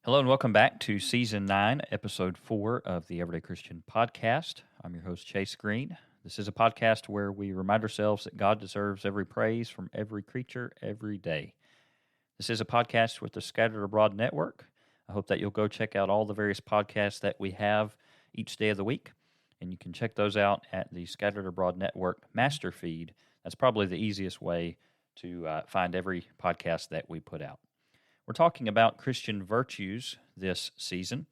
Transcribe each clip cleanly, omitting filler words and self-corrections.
Hello and welcome back to Season 9, Episode 4 of the Everyday Christian Podcast. I'm your host, Chase Green. This is a podcast where we remind ourselves that God deserves every praise from every creature every day. This is a podcast with the Scattered Abroad Network. I hope that you'll go check out all the various podcasts that we have each day of the week, and you can check those out at the Scattered Abroad Network master feed. That's probably the easiest way to find every podcast that we put out. We're talking about Christian virtues this season,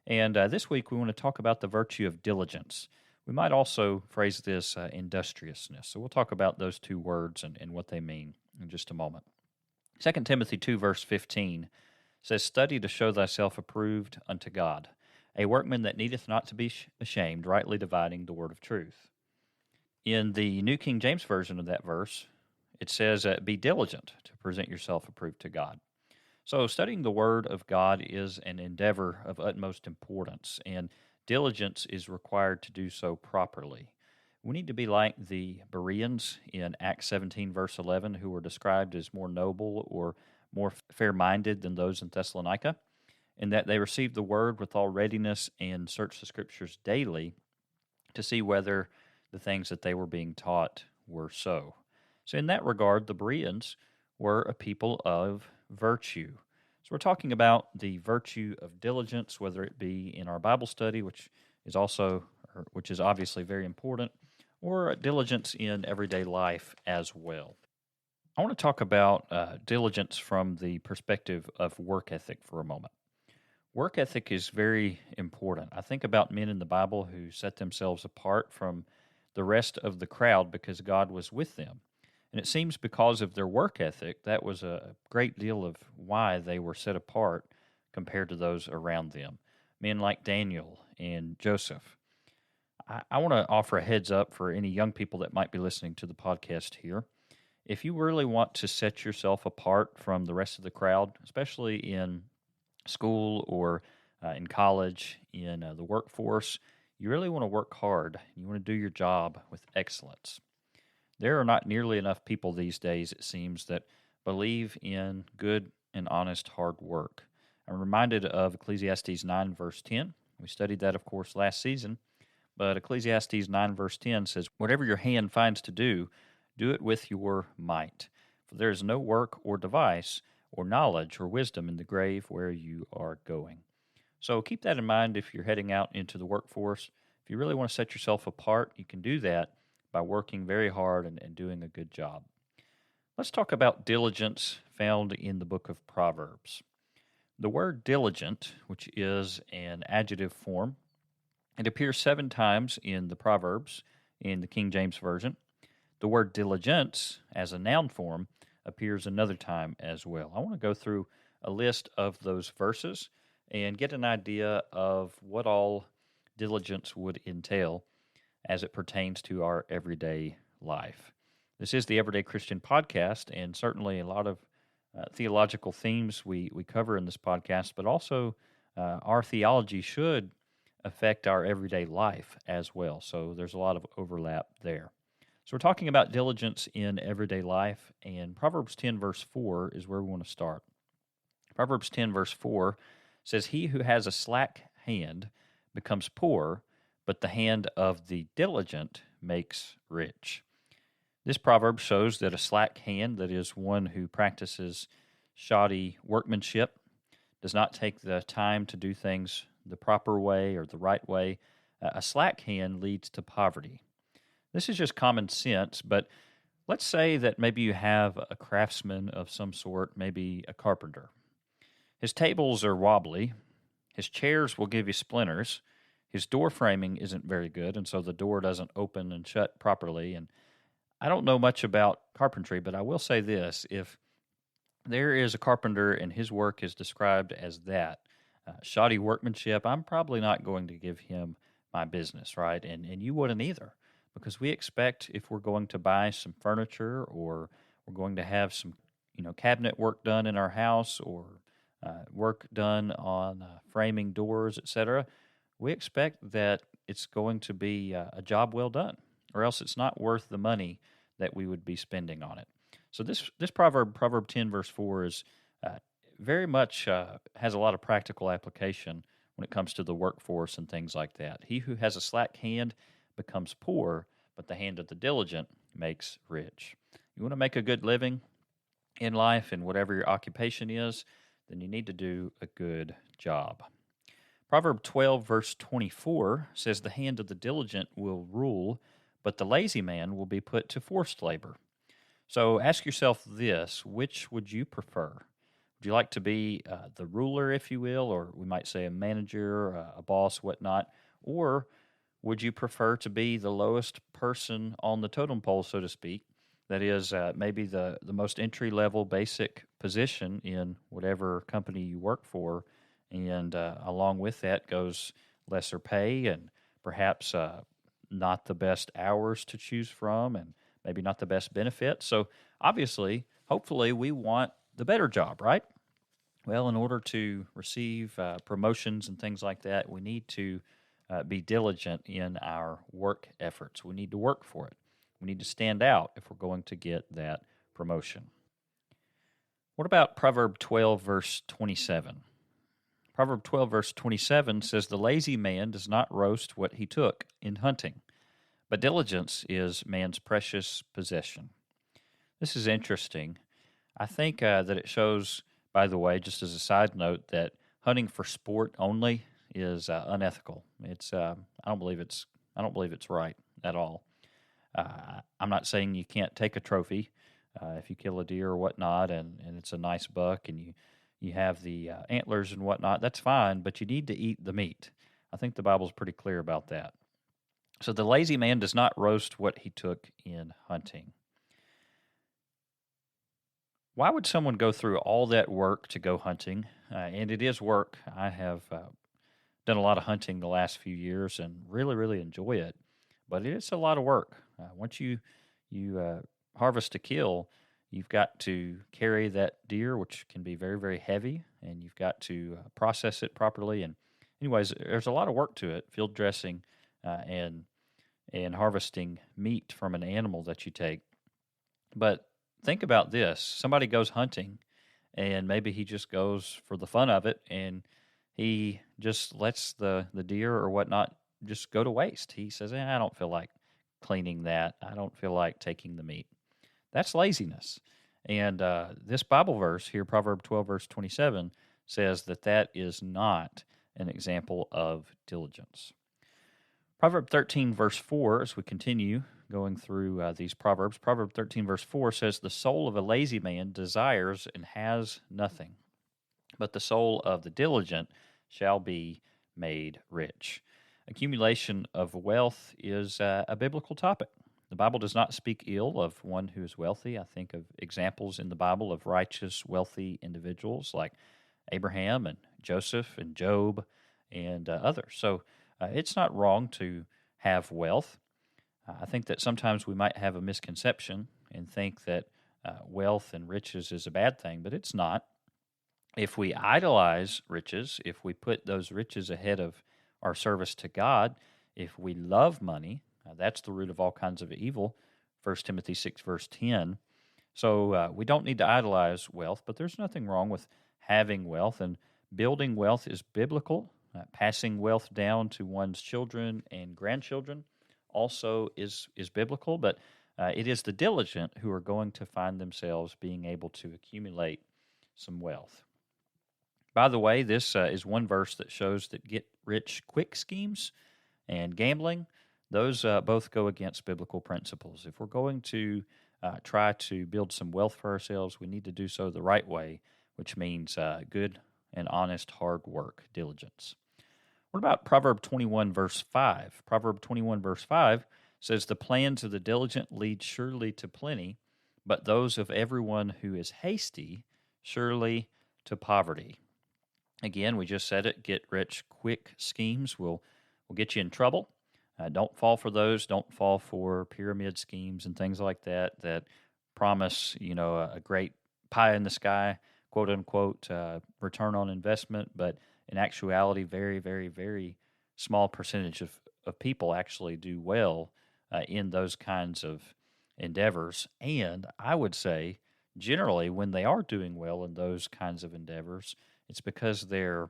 and this week we want to talk about the virtue of diligence. We might also phrase this industriousness. So we'll talk about those two words and what they mean in just a moment. 2 Timothy 2, verse 15 says, "Study to show thyself approved unto God, a workman that needeth not to be ashamed, rightly dividing the word of truth." In the New King James Version of that verse, it says, "Be diligent to present yourself approved to God." So, studying the Word of God is an endeavor of utmost importance, and diligence is required to do so properly. We need to be like the Bereans in Acts 17, verse 11, who were described as more noble or more fair minded than those in Thessalonica, in that they received the Word with all readiness and searched the Scriptures daily to see whether the things that they were being taught were so. So, in that regard, the Bereans were a people of virtue. So we're talking about the virtue of diligence, whether it be in our Bible study, which is obviously very important, or diligence in everyday life as well. I want to talk about diligence from the perspective of work ethic for a moment. Work ethic is very important. I think about men in the Bible who set themselves apart from the rest of the crowd because God was with them. And it seems because of their work ethic, that was a great deal of why they were set apart compared to those around them. Men like Daniel and Joseph. I want to offer a heads up for any young people that might be listening to the podcast here. If you really want to set yourself apart from the rest of the crowd, especially in school or in college, in the workforce, you really want to work hard. You want to do your job with excellence. There are not nearly enough people these days, it seems, that believe in good and honest hard work. I'm reminded of Ecclesiastes 9, verse 10. We studied that, of course, last season. But Ecclesiastes 9, verse 10 says, "Whatever your hand finds to do, do it with your might. For there is no work or device or knowledge or wisdom in the grave where you are going." So keep that in mind if you're heading out into the workforce. If you really want to set yourself apart, you can do that by working very hard and doing a good job. Let's talk about diligence found in the book of Proverbs. The word diligent, which is an adjective form, it appears 7 times in the Proverbs in the King James Version. The word diligence, as a noun form, appears another time as well. I want to go through a list of those verses and get an idea of what all diligence would entail as it pertains to our everyday life. This is the Everyday Christian Podcast, and certainly a lot of theological themes we cover in this podcast, but also our theology should affect our everyday life as well. So there's a lot of overlap there. So we're talking about diligence in everyday life, and Proverbs 10, verse 4 is where we want to start. Proverbs 10, verse 4 says, "He who has a slack hand becomes poor, but the hand of the diligent makes rich." This proverb shows that a slack hand, that is one who practices shoddy workmanship, does not take the time to do things the proper way or the right way. A slack hand leads to poverty. This is just common sense, but let's say that maybe you have a craftsman of some sort, maybe a carpenter. His tables are wobbly. His chairs will give you splinters. His door framing isn't very good, and so the door doesn't open and shut properly. And I don't know much about carpentry, but I will say this. If there is a carpenter and his work is described as that, shoddy workmanship, I'm probably not going to give him my business, right? And you wouldn't either, because we expect if we're going to buy some furniture or we're going to have some, cabinet work done in our house or work done on framing doors, etc., we expect that it's going to be a job well done, or else it's not worth the money that we would be spending on it. So this proverb, Proverb 10, verse 4, is very much has a lot of practical application when it comes to the workforce and things like that. He who has a slack hand becomes poor, but the hand of the diligent makes rich. You want to make a good living in life and whatever your occupation is, then you need to do a good job. Proverb 12, verse 24 says, "The hand of the diligent will rule, but the lazy man will be put to forced labor." So ask yourself this: which would you prefer? Would you like to be the ruler, if you will, or we might say a manager, a boss, whatnot? Or would you prefer to be the lowest person on the totem pole, so to speak? That is maybe the most entry level basic position in whatever company you work for. And along with that goes lesser pay and perhaps not the best hours to choose from and maybe not the best benefits. So obviously, hopefully, we want the better job, right? Well, in order to receive promotions and things like that, we need to be diligent in our work efforts. We need to work for it. We need to stand out if we're going to get that promotion. What about Proverb 12, verse 27? Proverb 12, verse 27 says, "The lazy man does not roast what he took in hunting, but diligence is man's precious possession." This is interesting. I think that it shows, by the way, just as a side note, that hunting for sport only is unethical. I don't believe it's right at all. I'm not saying you can't take a trophy if you kill a deer or whatnot, and it's a nice buck, and you have the antlers and whatnot. That's fine, but you need to eat the meat. I think the Bible's pretty clear about that. So the lazy man does not roast what he took in hunting. Why would someone go through all that work to go hunting? And it is work. I have done a lot of hunting the last few years and really, really enjoy it. But it is a lot of work. Once you harvest a kill, you've got to carry that deer, which can be very, very heavy, and you've got to process it properly. And anyways, there's a lot of work to it. Field dressing and harvesting meat from an animal that you take. But think about this: somebody goes hunting, and maybe he just goes for the fun of it, and he just lets the deer or whatnot just go to waste. He says, I don't feel like cleaning that. I don't feel like taking the meat. That's laziness. And this Bible verse here, Proverb 12, verse 27, says that that is not an example of diligence. Proverb 13, verse 4, as we continue going through these Proverbs, Proverb 13, verse 4 says, "The soul of a lazy man desires and has nothing, but the soul of the diligent shall be made rich." Accumulation of wealth is a biblical topic. The Bible does not speak ill of one who is wealthy. I think of examples in the Bible of righteous, wealthy individuals like Abraham and Joseph and Job and others. So it's not wrong to have wealth. I think that sometimes we might have a misconception and think that wealth and riches is a bad thing, but it's not. If we idolize riches, if we put those riches ahead of our service to God, if we love money, that's the root of all kinds of evil, 1 Timothy 6, verse 10. So we don't need to idolize wealth, but there's nothing wrong with having wealth, and building wealth is biblical. Passing wealth down to one's children and grandchildren also is biblical, but it is the diligent who are going to find themselves being able to accumulate some wealth. By the way, this is one verse that shows that get-rich-quick schemes and gambling, those both go against biblical principles. If we're going to try to build some wealth for ourselves, we need to do so the right way, which means good and honest hard work, diligence. What about Proverb 21, verse 5? Proverb 21, verse 5 says, "The plans of the diligent lead surely to plenty, but those of everyone who is hasty surely to poverty." Again, we just said it, get-rich-quick schemes will get you in trouble. Don't fall for those. Don't fall for pyramid schemes and things like that that promise, a great pie in the sky, quote unquote, return on investment, but in actuality, very, very, very small percentage of people actually do well in those kinds of endeavors. And I would say generally, when they are doing well in those kinds of endeavors, it's because they're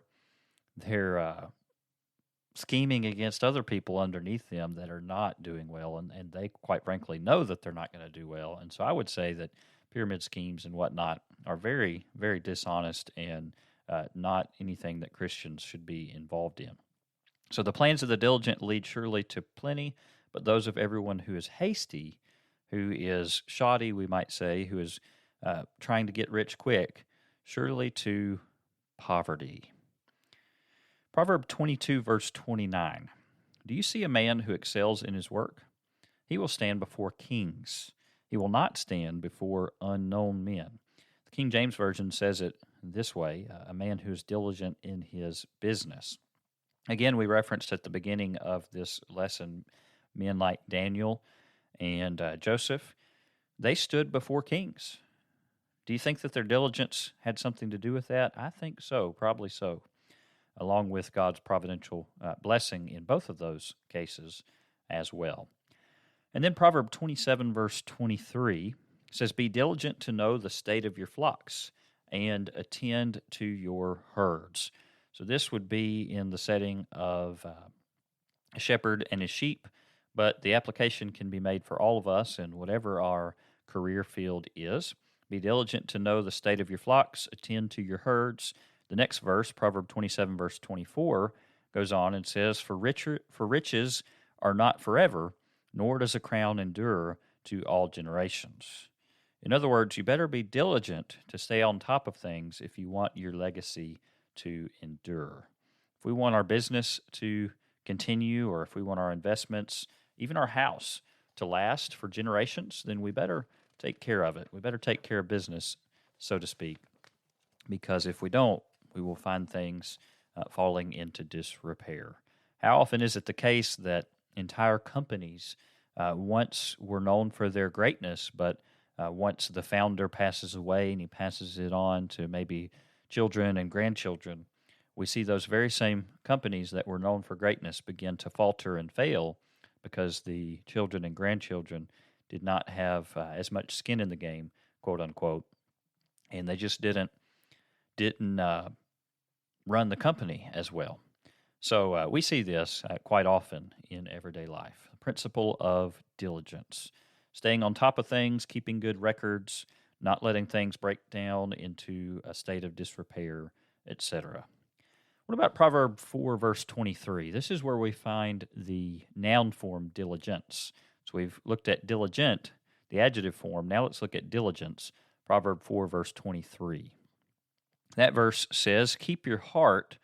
scheming against other people underneath them that are not doing well, and they quite frankly know that they're not going to do well. And so I would say that pyramid schemes and whatnot are very, very dishonest and not anything that Christians should be involved in. So the plans of the diligent lead surely to plenty, but those of everyone who is hasty, who is shoddy, we might say, who is trying to get rich quick, surely to poverty. Proverb 22, verse 29. Do you see a man who excels in his work? He will stand before kings. He will not stand before unknown men. The King James Version says it this way, a man who is diligent in his business. Again, we referenced at the beginning of this lesson men like Daniel and Joseph. They stood before kings. Do you think that their diligence had something to do with that? I think so, probably so, along with God's providential blessing in both of those cases as well. And then Proverb 27, verse 23 says, Be diligent to know the state of your flocks and attend to your herds. So this would be in the setting of a shepherd and his sheep, but the application can be made for all of us in whatever our career field is. Be diligent to know the state of your flocks, attend to your herds. The next verse, Proverb 27, verse 24, goes on and says, For riches are not forever, nor does a crown endure to all generations. In other words, you better be diligent to stay on top of things if you want your legacy to endure. If we want our business to continue, or if we want our investments, even our house, to last for generations, then we better take care of it. We better take care of business, so to speak, because if we don't, we will find things falling into disrepair. How often is it the case that entire companies once were known for their greatness, but once the founder passes away and he passes it on to maybe children and grandchildren, we see those very same companies that were known for greatness begin to falter and fail because the children and grandchildren did not have as much skin in the game, quote unquote, and they just didn't run the company as well. So we see this quite often in everyday life. The principle of diligence, staying on top of things, keeping good records, not letting things break down into a state of disrepair, etc. What about Proverb 4, verse 23? This is where we find the noun form diligence. So we've looked at diligent, the adjective form. Now let's look at diligence. Proverb 4, verse 23. That verse says, Keep your heart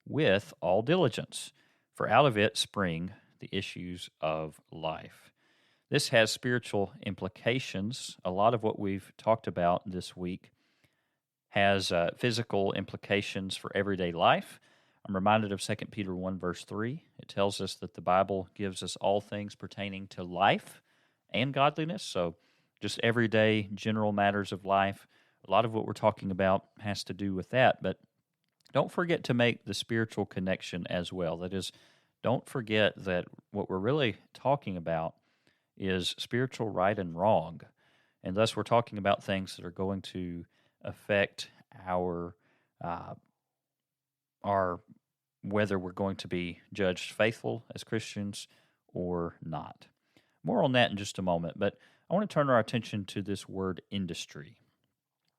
with all diligence, for out of it spring the issues of life. This has spiritual implications. A lot of what we've talked about this week has physical implications for everyday life. I'm reminded of 2 Peter 1, verse 3. It tells us that the Bible gives us all things pertaining to life and godliness. So just everyday general matters of life. A lot of what we're talking about has to do with that. But don't forget to make the spiritual connection as well. That is, don't forget that what we're really talking about is spiritual right and wrong. And thus we're talking about things that are going to affect our whether we're going to be judged faithful as Christians or not. More on that in just a moment, but I want to turn our attention to this word industry.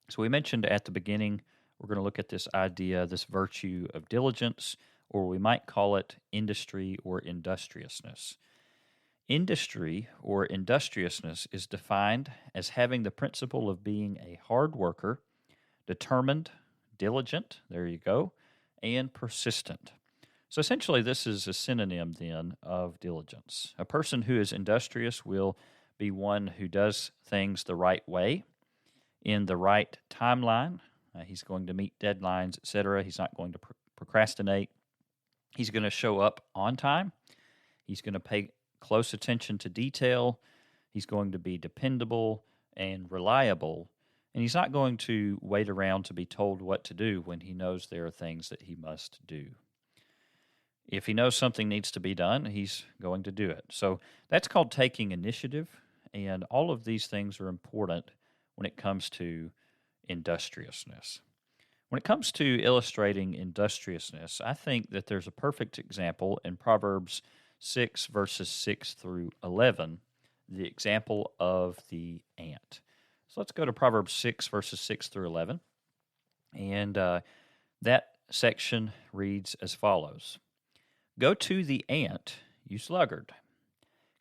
So we mentioned at the beginning, we're going to look at this idea, this virtue of diligence, or we might call it industry or industriousness. Industry or industriousness is defined as having the principle of being a hard worker, determined, diligent, there you go, and persistent. So essentially, this is a synonym then of diligence. A person who is industrious will be one who does things the right way, in the right timeline. He's going to meet deadlines, etc. He's not going to procrastinate. He's going to show up on time. He's going to pay close attention to detail. He's going to be dependable and reliable. And he's not going to wait around to be told what to do when he knows there are things that he must do. If he knows something needs to be done, he's going to do it. So that's called taking initiative, and all of these things are important when it comes to industriousness. When it comes to illustrating industriousness, I think that there's a perfect example in Proverbs 6, verses 6 through 11, the example of the ant. So let's go to Proverbs 6, verses 6 through 11. And that section reads as follows: Go to the ant, you sluggard.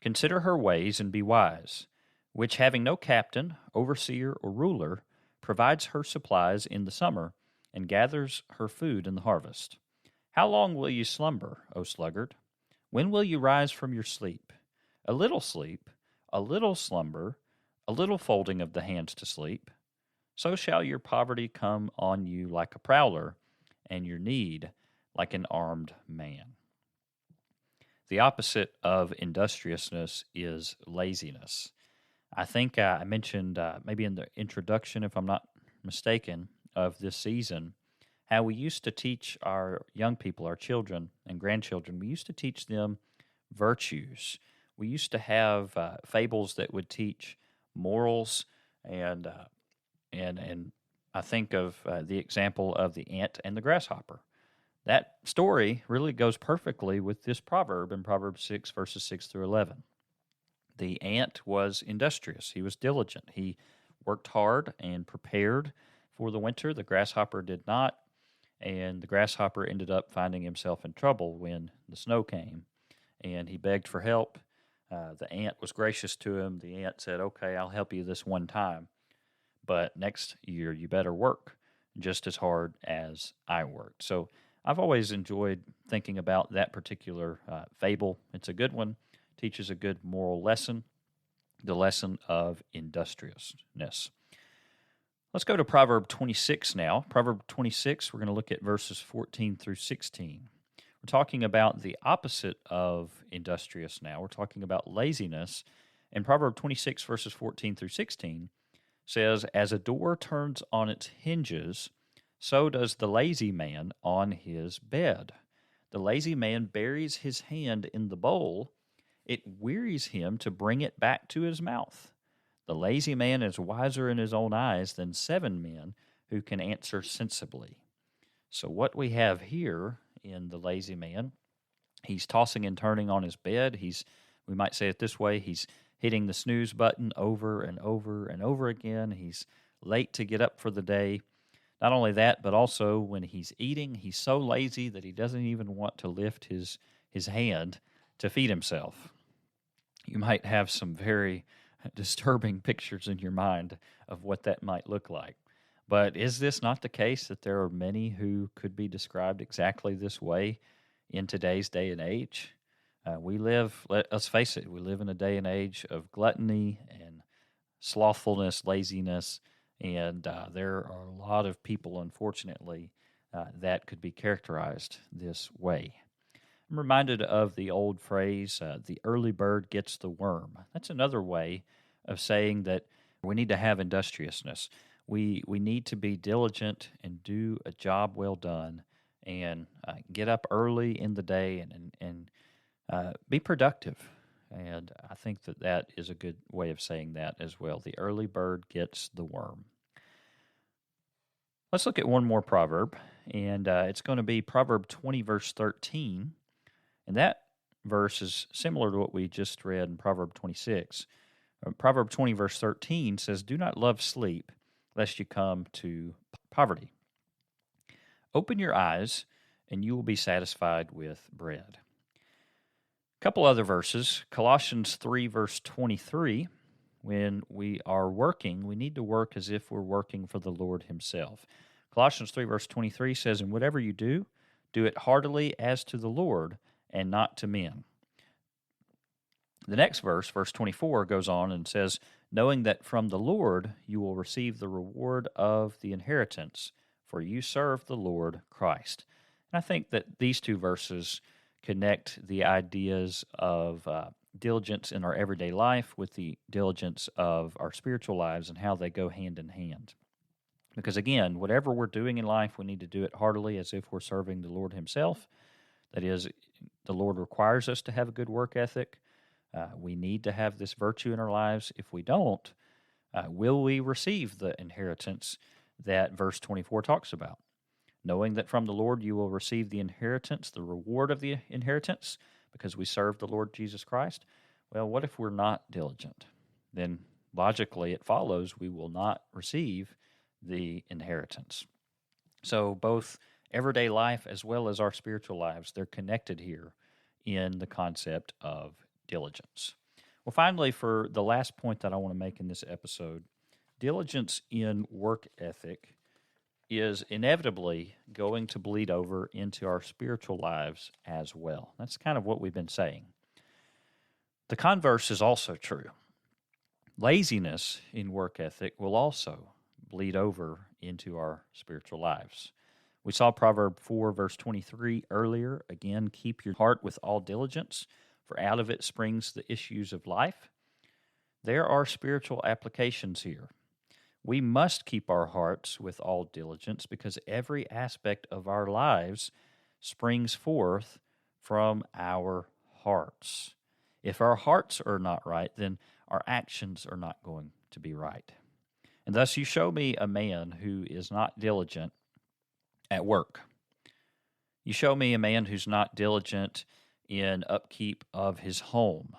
Consider her ways and be wise, which having no captain, overseer, or ruler, provides her supplies in the summer and gathers her food in the harvest. How long will you slumber, O sluggard? When will you rise from your sleep? A little sleep, a little slumber, a little folding of the hands to sleep. So shall your poverty come on you like a prowler, and your need like an armed man. The opposite of industriousness is laziness. I think I mentioned maybe in the introduction, if I'm not mistaken, of this season, how we used to teach our young people, our children and grandchildren, we used to teach them virtues. We used to have fables that would teach morals, and I think of the example of the ant and the grasshopper. That story really goes perfectly with this proverb in Proverbs 6, verses 6 through 11. The ant was industrious. He was diligent. He worked hard and prepared for the winter. The grasshopper did not, and the grasshopper ended up finding himself in trouble when the snow came, and he begged for help. The ant was gracious to him. The ant said, "Okay, I'll help you this one time, but next year you better work just as hard as I worked." So I've always enjoyed thinking about that particular fable. It's a good one, teaches a good moral lesson, the lesson of industriousness. Let's go to Proverb 26 now. Proverb 26, we're going to look at verses 14 through 16. We're talking about the opposite of industrious now. We're talking about laziness. And Proverb 26, verses 14 through 16 says, As a door turns on its hinges, so does the lazy man on his bed. The lazy man buries his hand in the bowl. It wearies him to bring it back to his mouth. The lazy man is wiser in his own eyes than 7 men who can answer sensibly. So what we have here in the lazy man, he's tossing and turning on his bed. We might say it this way, he's hitting the snooze button over and over and over again. He's late to get up for the day. Not only that, but also when he's eating, he's so lazy that he doesn't even want to lift his hand to feed himself. You might have some very disturbing pictures in your mind of what that might look like. But is this not the case that there are many who could be described exactly this way in today's day and age? Let's face it, we live in a day and age of gluttony and slothfulness, laziness, and there are a lot of people, unfortunately, that could be characterized this way. I'm reminded of the old phrase, the early bird gets the worm. That's another way of saying that we need to have industriousness. We need to be diligent and do a job well done, and get up early in the day and be productive. And I think that is a good way of saying that as well. The early bird gets the worm. Let's look at one more proverb, and it's going to be Proverb 20, verse 13. And that verse is similar to what we just read in Proverb 26. Proverb 20, verse 13 says, Do not love sleep, lest you come to poverty. Open your eyes, and you will be satisfied with bread. A couple other verses. Colossians 3, verse 23. When we are working, we need to work as if we're working for the Lord himself. Colossians 3, verse 23 says, And whatever you do it heartily as to the Lord and not to men. The next verse, verse 24, goes on and says, Knowing that from the Lord you will receive the reward of the inheritance, for you serve the Lord Christ. And I think that these two verses connect the ideas of diligence in our everyday life with the diligence of our spiritual lives and how they go hand in hand. Because again, whatever we're doing in life, we need to do it heartily as if we're serving the Lord himself. That is, the Lord requires us to have a good work ethic. We need to have this virtue in our lives. If we don't, Will we receive the inheritance that verse 24 talks about? Knowing that from the Lord you will receive the inheritance, the reward of the inheritance, because we serve the Lord Jesus Christ. Well, what if we're not diligent? Then logically it follows we will not receive the inheritance. So both everyday life as well as our spiritual lives, they're connected here in the concept of diligence. Well, finally, for the last point that I want to make in this episode, diligence in work ethic is inevitably going to bleed over into our spiritual lives as well. That's kind of what we've been saying. The converse is also true. Laziness in work ethic will also bleed over into our spiritual lives. We saw Proverbs 4, verse 23 earlier. Again, keep your heart with all diligence, for out of it springs the issues of life. There are spiritual applications here. We must keep our hearts with all diligence because every aspect of our lives springs forth from our hearts. If our hearts are not right, then our actions are not going to be right. And thus you show me a man who is not diligent at work. You show me a man who's not diligent in upkeep of his home.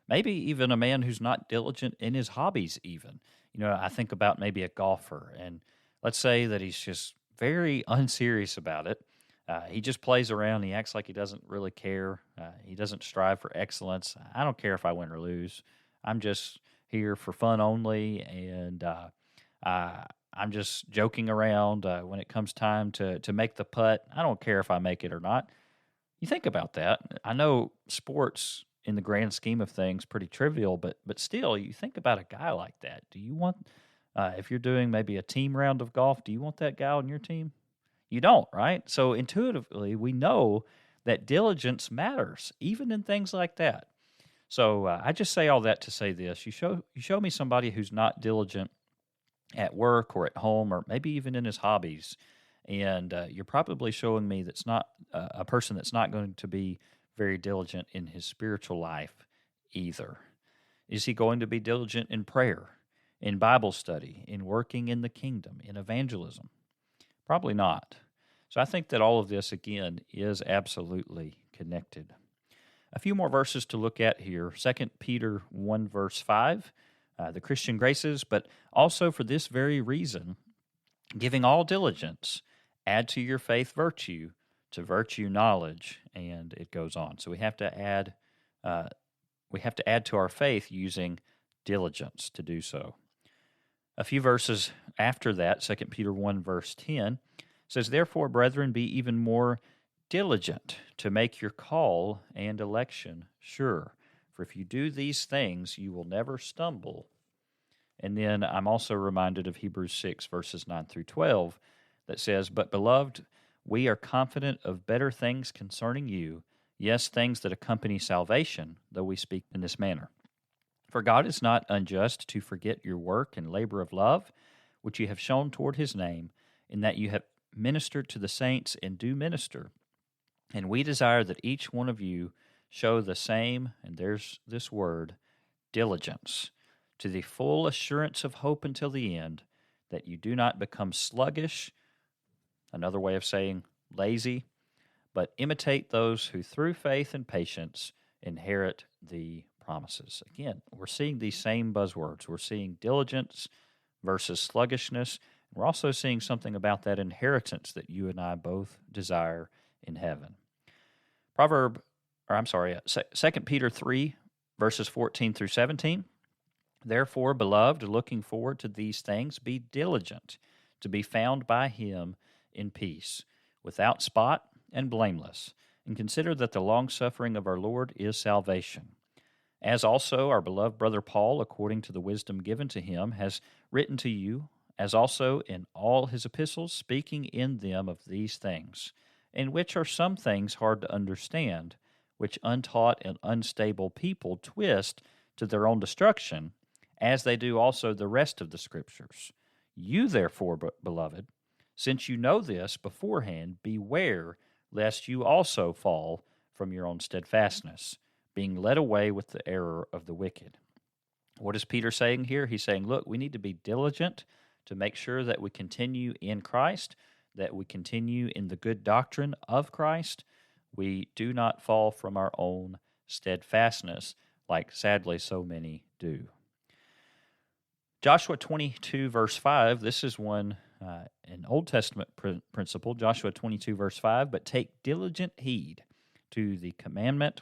Maybe even a man who's not diligent in his hobbies even. I think about maybe a golfer, and let's say that he's just very unserious about it. He just plays around. He acts like he doesn't really care. He doesn't strive for excellence. I don't care if I win or lose. I'm just here for fun only, and I'm just joking around when it comes time to make the putt. I don't care if I make it or not. You think about that. I know sports in the grand scheme of things pretty trivial, but still, you think about a guy like that. Do you want, if you're doing maybe a team round of golf, do you want that guy on your team? You don't, right? So intuitively, we know that diligence matters, even in things like that. So I just say all that to say this: you show me somebody who's not diligent at work or at home, or maybe even in his hobbies, and you're probably showing me that's not a person that's not going to be very diligent in his spiritual life either. Is he going to be diligent in prayer, in Bible study, in working in the kingdom, in evangelism? Probably not. So I think that all of this, again, is absolutely connected. A few more verses to look at here. 2 Peter 1, verse 5, the Christian graces, but also for this very reason, giving all diligence, add to your faith virtue, to virtue knowledge, and it goes on. So we have to add to our faith using diligence to do so. A few verses after that, 2 Peter 1, verse 10, says, "Therefore, brethren, be even more diligent to make your call and election sure. For if you do these things, you will never stumble." And then I'm also reminded of Hebrews 6, verses 9 through 12, that says, "But, beloved, we are confident of better things concerning you, yes, things that accompany salvation, though we speak in this manner. For God is not unjust to forget your work and labor of love, which you have shown toward his name, in that you have ministered to the saints and do minister. And we desire that each one of you show the same," and there's this word, "diligence, to the full assurance of hope until the end, that you do not become sluggish," another way of saying lazy, "but imitate those who through faith and patience inherit the promises." Again, we're seeing these same buzzwords. We're seeing diligence versus sluggishness. We're also seeing something about that inheritance that you and I both desire in heaven. 2 Peter 3, verses 14 through 17. "Therefore, beloved, looking forward to these things, be diligent to be found by him in peace, without spot and blameless, and consider that the long-suffering of our Lord is salvation. As also our beloved brother Paul, according to the wisdom given to him, has written to you, as also in all his epistles, speaking in them of these things, in which are some things hard to understand, which untaught and unstable people twist to their own destruction, as they do also the rest of the Scriptures. You therefore, beloved, since you know this beforehand, beware lest you also fall from your own steadfastness, being led away with the error of the wicked." What is Peter saying here? He's saying, look, we need to be diligent to make sure that we continue in Christ, that we continue in the good doctrine of Christ. We do not fall from our own steadfastness, like sadly so many do. Joshua 22, verse 5, this is an Old Testament principle. Joshua 22, verse 5, but take diligent heed to the commandment,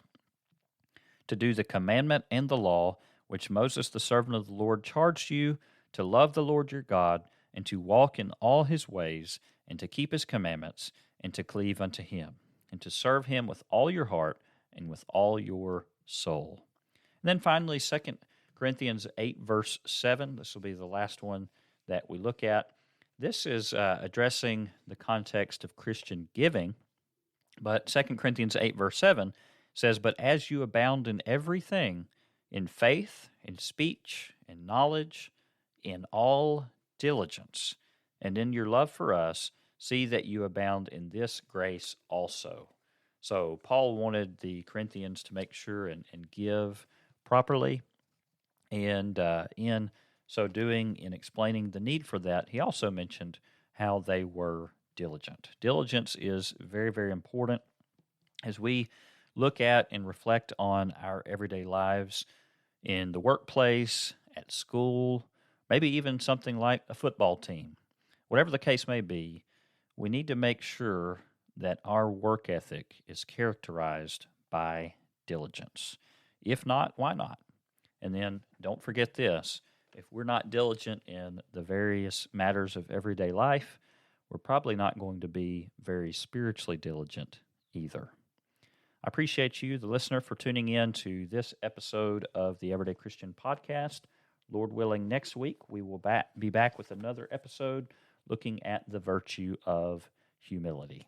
to do the commandment and the law, which Moses, the servant of the Lord, charged you, to love the Lord your God, and to walk in all his ways, and to keep his commandments, and to cleave unto him, and to serve him with all your heart and with all your soul. And then finally, 2 Corinthians 8, verse 7. This will be the last one that we look at. This is addressing the context of Christian giving, but 2 Corinthians 8, verse 7 says, but as you abound in everything, in faith, in speech, in knowledge, in all diligence, and in your love for us, see that you abound in this grace also. So Paul wanted the Corinthians to make sure and give properly, and in so doing, in explaining the need for that, he also mentioned how they were diligent. Diligence is very, very important as we look at and reflect on our everyday lives in the workplace, at school, maybe even something like a football team. Whatever the case may be, we need to make sure that our work ethic is characterized by diligence. If not, why not? And then don't forget this. If we're not diligent in the various matters of everyday life, we're probably not going to be very spiritually diligent either. I appreciate you, the listener, for tuning in to this episode of the Everyday Christian Podcast. Lord willing, next week we will be back with another episode looking at the virtue of humility.